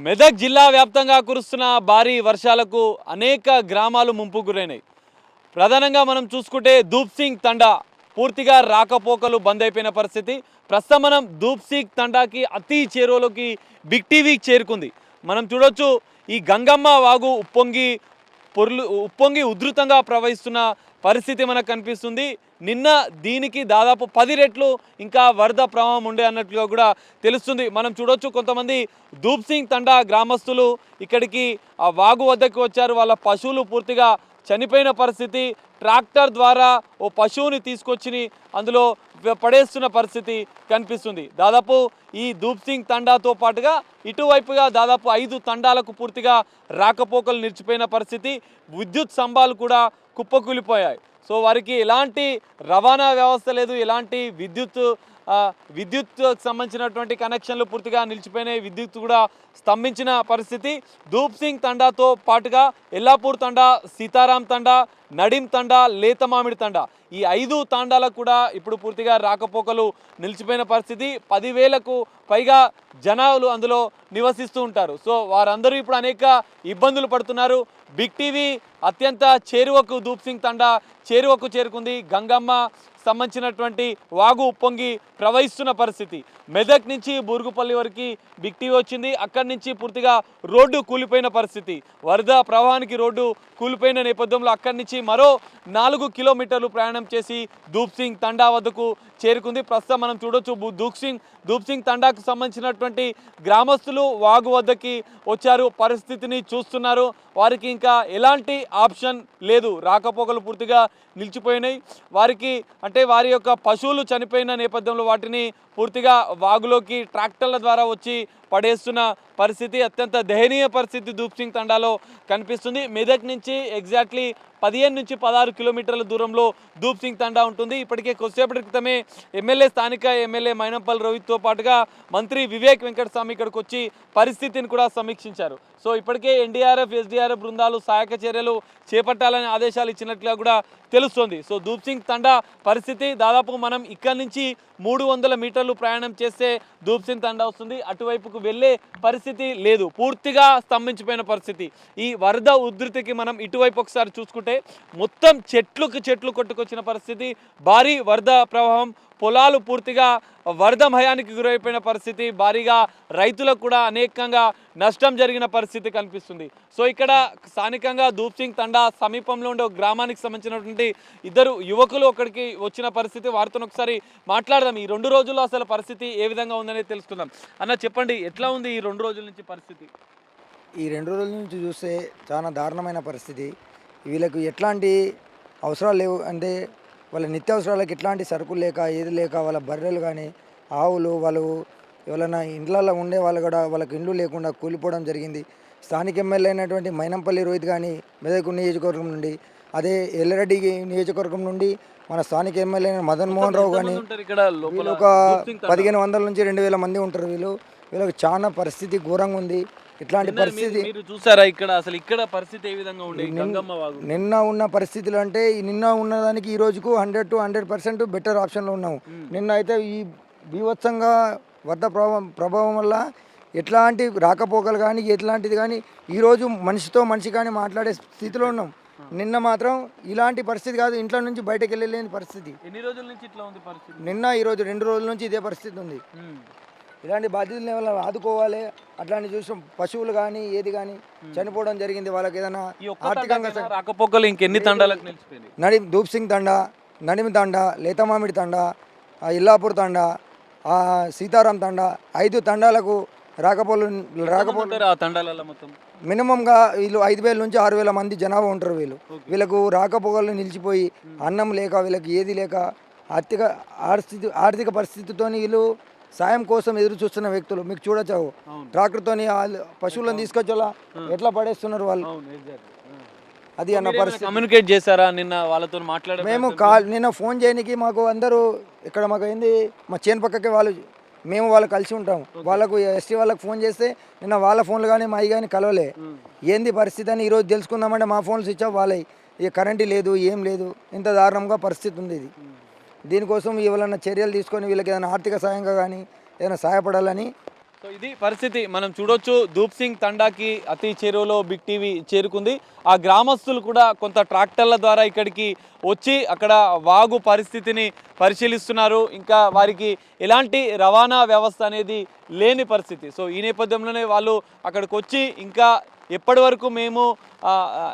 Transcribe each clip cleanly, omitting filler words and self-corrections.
మెదక్ జిల్లా వ్యాప్తంగా కురుస్తున్న భారీ వర్షాలకు అనేక గ్రామాలు ముంపుకు గురైనాయి. ప్రధానంగా మనం చూసుకుంటే ధూప్ సింగ్ తండా పూర్తిగా రాకపోకలు బంద్ అయిపోయిన పరిస్థితి. ప్రస్తుతం మనం ధూప్ సింగ్ తండాకి అతి చేరువలోకి బిగ్ టీవీకి చేరుకుంది. మనం చూడొచ్చు ఈ గంగమ్మ వాగు ఉప్పొంగి ఉధృతంగా ప్రవహిస్తున్న పరిస్థితి మనకు కనిపిస్తుంది. నిన్న దీనికి దాదాపు 10 రెట్లు ఇంకా వరద ప్రవాహం ఉండే అన్నట్లుగా కూడా తెలుస్తుంది. మనం చూడొచ్చు కొంతమంది ధూప్ సింగ్ తండా గ్రామస్తులు ఇక్కడికి ఆ వాగు వద్దకు వచ్చారు. వాళ్ళ పశువులు పూర్తిగా చనిపోయిన పరిస్థితి. ట్రాక్టర్ ద్వారా ఓ పశువుని తీసుకొచ్చి అందులో పడేస్తున్న పరిస్థితి కనిపిస్తుంది. దాదాపు ఈ ధూప్ సింగ్ తండాతో పాటుగా ఇటువైపుగా దాదాపు 5 తండాలకు పూర్తిగా రాకపోకలు నిలిచిపోయిన పరిస్థితి. విద్యుత్ స్తంభాలు కూడా కుప్పకూలిపోయాయి. సో వారికి ఎలాంటి రవాణా వ్యవస్థ లేదు, ఎలాంటి విద్యుత్ సంబంధించినటువంటి కనెక్షన్లు పూర్తిగా నిలిచిపోయినాయి. విద్యుత్ కూడా స్తంభించిన పరిస్థితి. ధూప్ సింగ్ తండాతో పాటుగా ఎల్లాపూర్ తండా, సీతారాం తండా, నడిం తండా, లేత మామిడి తండా ఈ 5 తాండాలకు కూడా ఇప్పుడు పూర్తిగా రాకపోకలు నిలిచిపోయిన పరిస్థితి. 10,000కు పైగా జనాలు అందులో నివసిస్తూ ఉంటారు. సో వారందరూ ఇప్పుడు అనేక ఇబ్బందులు పడుతున్నారు. బిగ్ టీవీ అత్యంత చేరువకు ధూప్ సింగ్ తండా చేరువకు చేరుకుంది. గంగమ్మ సంబంధించినటువంటి వాగు ఉప్పొంగి ప్రవహిస్తున్న పరిస్థితి. మెదక్ నుంచి బూరుగుపల్లి వరకు బిగ్ టీవీ వచ్చింది. అక్కడి నుంచి పూర్తిగా రోడ్డు కూలిపోయిన పరిస్థితి. వరద ప్రవాహానికి రోడ్డు కూలిపోయిన నేపథ్యంలో అక్కడి నుంచి మరో 4 కిలోమీటర్లు ప్రయాణం చేసి ధూప్ సింగ్ తండా వద్దకు చేరుకుంది. ప్రస్తుతం మనం చూడొచ్చు ధూప్ సింగ్ తండాకు సంబంధించినటువంటి గ్రామస్తులు వాగు వద్దకి వచ్చారు, పరిస్థితిని చూస్తున్నారు. వారికి ఇంకా ఎలాంటి ఆప్షన్ లేదు, రాకపోకలు పూర్తిగా నిలిచిపోయినాయి. వారికి అంటే వారి యొక్క పశువులు చనిపోయిన నేపథ్యంలో వాటిని పూర్తిగా వాగులోకి ట్రాక్టర్ల ద్వారా వచ్చి పడేస్తున్న పరిస్థితి. అత్యంత దయనీయ పరిస్థితి ధూప్ సింగ్ తండాలో కనిపిస్తుంది. మెదక్ నుంచి ఎగ్జాక్ట్లీ 15 నుంచి 16 కిలోమీటర్ల దూరంలో ధూప్ సింగ్ తండా ఉంటుంది. ఇప్పటికే కొద్దిసేపటి క్రితమే స్థానిక ఎమ్మెల్యే మైనంపల్లి రోహిత్తో పాటుగా మంత్రి వివేక్ వెంకటస్వామి ఇక్కడికి వచ్చి పరిస్థితిని కూడా సమీక్షించారు. సో ఇప్పటికే ఎన్డీఆర్ఎఫ్, ఎస్డీఆర్ఎఫ్ బృందాలు సహాయక చర్యలు చేపట్టాలని ఆదేశాలు ఇచ్చినట్లుగా కూడా తెలుస్తోంది. సో ధూప్ సింగ్ తండా పరిస్థితి దాదాపు మనం ఇక్కడి నుంచి 300 మీటర్లు ప్రయాణం చేస్తే ధూప్ సింగ్ తండా వస్తుంది. అటువైపుకు వెళ్ళే పరిస్థితి లేదు, పూర్తిగా స్తంభించిపోయిన పరిస్థితి. ఈ వరద ఉధృతికి మనం ఇటువైపు ఒకసారి చూసుకుంటే మొత్తం చెట్లు కొట్టుకొచ్చిన పరిస్థితి. భారీ వరద ప్రవాహం, పొలాలు పూర్తిగా వరద భయానికి గురైపోయిన పరిస్థితి. భారీగా రైతులకు కూడా అనేకంగా నష్టం జరిగిన పరిస్థితి కనిపిస్తుంది. సో ఇక్కడ స్థానికంగా ధూప్ సింగ్ తండా సమీపంలో ఉండే గ్రామానికి సంబంధించినటువంటి 2 యువకులు అక్కడికి వచ్చిన పరిస్థితి. వారితో ఒకసారి మాట్లాడదాం. ఈ 2 రోజుల్లో అసలు పరిస్థితి ఏ విధంగా ఉందనేది తెలుసుకుందాం. అన్న చెప్పండి, ఎట్లా ఉంది ఈ 2 రోజుల నుంచి పరిస్థితి? ఈ 2 రోజుల నుంచి చూస్తే చాలా దారుణమైన పరిస్థితి. వీళ్ళకు ఎట్లాంటి అవసరాలు లేవు, అంటే వాళ్ళ నిత్యావసరాలకు ఎట్లాంటి సరుకులు లేక ఏది లేక వాళ్ళ బర్రెలు కానీ ఆవులు వాళ్ళు ఎవరైనా ఇండ్లలో ఉండే వాళ్ళు కూడా వాళ్ళకి ఇండ్లు లేకుండా కూలిపోవడం జరిగింది. స్థానిక ఎమ్మెల్యే అయినటువంటి మైనంపల్లి రోహిత్ కానీ మెదక్ నియోజకవర్గం నుండి, అదే ఎల్లారెడ్డి నియోజకవర్గం నుండి మన స్థానిక ఎమ్మెల్యే మదన్ మోహన్ రావు కానీ వీళ్ళు ఒక 1500 నుంచి 2000 మంది ఉంటారు. వీళ్ళకి చాలా పరిస్థితి ఘోరంగా ఉంది. ఇట్లాంటి పరిస్థితి చూసారా ఇక్కడ అసలు ఇక్కడ పరిస్థితి ఏ విధంగా ఉండేది? నిన్న ఉన్న పరిస్థితులు అంటే నిన్న ఉన్నదానికి ఈ రోజుకు 100 to 100% బెటర్ ఆప్షన్లో ఉన్నాము. నిన్న అయితే ఈ బీభత్సంగా వరద ప్రభావం వల్ల ఎట్లాంటి రాకపోకలు కానీ ఎట్లాంటిది కానీ ఈరోజు మనిషితో మనిషి కానీ మాట్లాడే స్థితిలో ఉన్నాం. నిన్న మాత్రం ఇలాంటి పరిస్థితి కాదు, ఇంట్లో నుంచి బయటకు వెళ్ళలేని పరిస్థితి. ఎన్ని రోజుల నుంచి ఇట్లా ఉంది పరిస్థితి? నిన్న ఈరోజు 2 రోజుల నుంచి ఇదే పరిస్థితి ఉంది. ఇలాంటి బాధ్యతలు ఏమైనా ఆదుకోవాలి. అట్లాంటి చూసాం పశువులు కానీ ఏది కానీ చనిపోవడం జరిగింది. వాళ్ళకి ఏదైనా ఆర్థికంగా రాకపోకలు ఇంకెన్ని తండాలకు నిలిచిపోయింది? ధూప్ సింగ్ తండా, నడిమి తండా, లేత మామిడి తండా, ఎల్లాపూర్ తండా, సీతారాం తండా 5 తండాలకు రాకపోలు మినిమంగా వీళ్ళు 5,000 నుంచి 6,000 మంది జనాభా ఉంటారు. వీళ్ళకు రాకపోకలు నిలిచిపోయి అన్నం లేక వీళ్ళకి ఏది లేక ఆర్థిక పరిస్థితితో వీళ్ళు సాయం కోసం ఎదురు చూస్తున్న వ్యక్తులు మీకు చూడొచ్చు. ట్రాక్టర్తోని పశువులను తీసుకొచ్చేలా ఎట్లా పడేస్తున్నారు వాళ్ళు. అది అన్న పరిస్థితి. కమ్యూనికేట్ చేశారా నిన్న వాళ్ళతో మాట్లాడారు? మేము నిన్న ఫోన్ చేయడానికి మాకు అందరూ ఇక్కడ మాకు ఏంది మా చేను పక్కకి వాళ్ళు కలిసి ఉంటాము. వాళ్ళకు ఎస్టీ వాళ్ళకి ఫోన్ చేస్తే నిన్న వాళ్ళ ఫోన్లు కానీ మావి కానీ కలవలే. ఏంది పరిస్థితి అని ఈరోజు తెలుసుకుందామంటే మా ఫోన్లు స్విచ్ ఆఫ్ వాళ్ళవి. ఇక కరెంటు లేదు, ఏం లేదు. ఇంత దారుణంగా పరిస్థితి ఉంది ఇది. దీనికోసం ఎవరైనా చర్యలు తీసుకొని వీళ్ళకి ఏదైనా ఆర్థిక సాయంగా కానీ ఏదైనా సహాయపడాలని సో సో ఇది పరిస్థితి మనం చూడొచ్చు. ధూప్ సింగ్ తండాకి అతి చెరువులో బిగ్ టీవీ చేరుకుంది. ఆ గ్రామస్తులు కూడా కొంత ట్రాక్టర్ల ద్వారా ఇక్కడికి వచ్చి అక్కడ వాగు పరిస్థితిని పరిశీలిస్తున్నారు. ఇంకా వారికి ఎలాంటి రవాణా వ్యవస్థ అనేది లేని పరిస్థితి. సో ఈ నేపథ్యంలోనే వాళ్ళు అక్కడికి వచ్చి ఇంకా ఎప్పటి వరకు మేము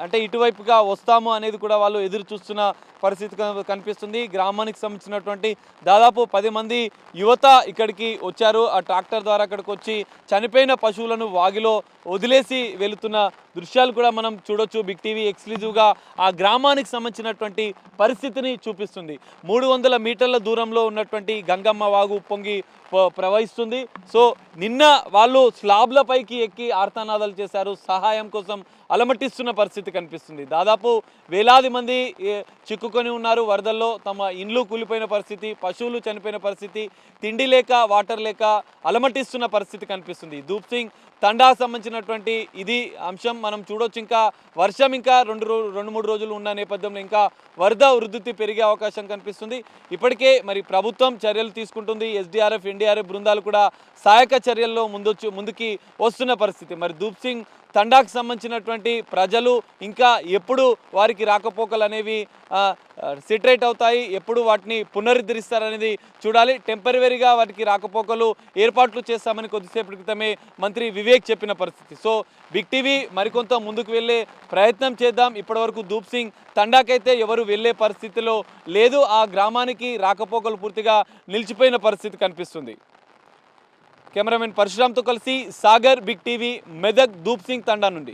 అంటే ఇటువైపుగా వస్తాము అనేది కూడా వాళ్ళు ఎదురు చూస్తున్న పరిస్థితి కనిపిస్తుంది. గ్రామానికి సంబంధించినటువంటి దాదాపు 10 మంది యువత ఇక్కడికి వచ్చారు. ఆ ట్రాక్టర్ ద్వారా అక్కడికి వచ్చి చనిపోయిన పశువులను వాగిలో వదిలేసి వెళుతున్న దృశ్యాలు కూడా మనం చూడొచ్చు. బిగ్ టీవీ ఎక్స్క్లూజివ్గా ఆ గ్రామానికి సంబంధించినటువంటి పరిస్థితిని చూపిస్తుంది. 300 మీటర్ల దూరంలో ఉన్నటువంటి గంగమ్మ వాగు ఉప్పొంగి ప్రవహిస్తుంది. సో నిన్న వాళ్ళు స్లాబ్ల పైకి ఎక్కి ఆర్తనాదాలు చేశారు. సహాయం కోసం అలమటిస్తున్న పరిస్థితి కనిపిస్తుంది. దాదాపు వేలాది మంది చిక్కుకొని ఉన్నారు వరదల్లో. తమ ఇండ్లు కూలిపోయిన పరిస్థితి, పశువులు చనిపోయిన పరిస్థితి, తిండి లేక వాటర్ లేక అలమటిస్తున్న పరిస్థితి కనిపిస్తుంది. ధూప్ సింగ్ తండా సంబంధించినటువంటి ఇది అంశం మనం చూడొచ్చు. ఇంకా వర్షం ఇంకా 2-3 రోజులు ఉన్న నేపథ్యంలో ఇంకా వరద ఉధృతి పెరిగే అవకాశం కనిపిస్తుంది. ఇప్పటికే మరి ప్రభుత్వం చర్యలు తీసుకుంటుంది. ఎస్డీఆర్ఎఫ్, ఎన్డీఆర్ఎఫ్ బృందాలు కూడా సహాయక చర్యల్లో ముందుకి వస్తున్న పరిస్థితి. మరి ధూప్ సింగ్ తండాకు సంబంధించినటువంటి ప్రజలు ఇంకా ఎప్పుడు వారికి రాకపోకలు అనేవి సెటరేట్ అవుతాయి, ఎప్పుడు వాటిని పునరుద్ధరిస్తారనేది చూడాలి. టెంపరవరీగా వాటికి రాకపోకలు ఏర్పాట్లు చేస్తామని కొద్దిసేపటి క్రితమే మంత్రి వివేక్ చెప్పిన పరిస్థితి. సో బిగ్ టీవీ మరికొంత ముందుకు వెళ్ళే ప్రయత్నం చేద్దాం. ఇప్పటివరకు ధూప్ సింగ్ తండాకైతే ఎవరు వెళ్ళే పరిస్థితిలో లేదు. ఆ గ్రామానికి రాకపోకలు పూర్తిగా నిలిచిపోయిన పరిస్థితి కనిపిస్తుంది. కెమెరామెన్ పరశురామ్తో కలిసి సాగర్, బిగ్ టీవీ, మెదక్ ధూప్ సింగ్ తండా నుండి.